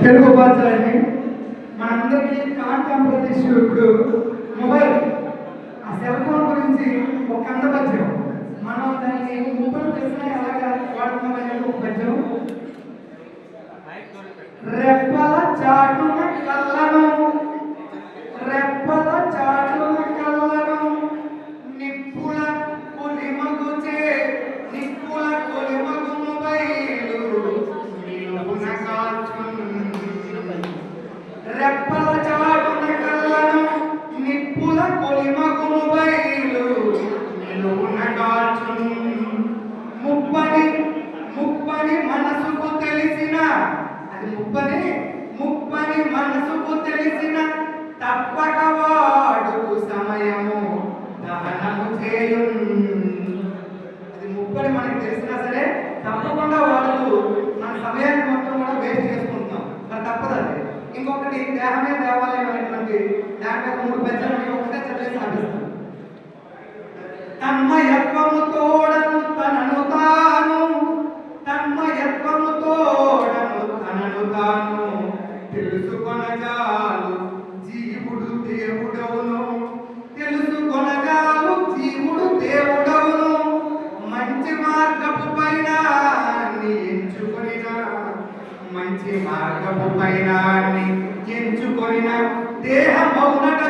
తెలుగు ఉపాధ్యాయుని మనందరికీ కాంటెంపరీ ఇప్పుడు మొబైల్ ఆ సెల్ ఫోన్ గురించి ఒక అందపద్యం మనం దాన్ని ముప్పలు తెలిసిన ఎలాగా వాడుతున్నామనేది ఒక పద్యం. రెప్పల చాటున కళ్ళను రెప్పల చాటున కళ్ళను నిప్పుల కొలిమగుచే నిప్పుల కొలిమగు మొబైలు నిలువున కాచున్. రెప్పల చాటున కళ్ళను నిప్పుల కొలిమగు మొబైలు నిలువున కాచున్. ముప్పని ముప్పని మనసుకు తెలిసిన అది ముప్పని మనసుకు తెలిసిన తప్పక వాడుకు సమయము దహనము చేయున్. అది ముప్పని మనకు తెలిసినా సరే తప్పకుండా వాడుతూ మన సమయాన్ని మొత్తం కూడా వేస్ట్ చేసుకుంటున్నాం. మరి తప్పదండి. ఇంకొకటి దేహమే దేవాలయం అనేటువంటి దాంట్లో 3 పద్యాలు ఒకటే చదివేసి ఆపిస్తాం. తన్మయత్వము తోడను తనను తాను తన్మయత్వము తోడను తనను తాను తెలుసుకొనజాలు జీవుడు దేవుడవును తెలుసుకొనజాలు జీవుడు దేవుడవును. మంచి మార్గపు పైన ఎంచుకొనిన మంచి మార్గపు పైన ఎంచుకొనిన దేహమౌనట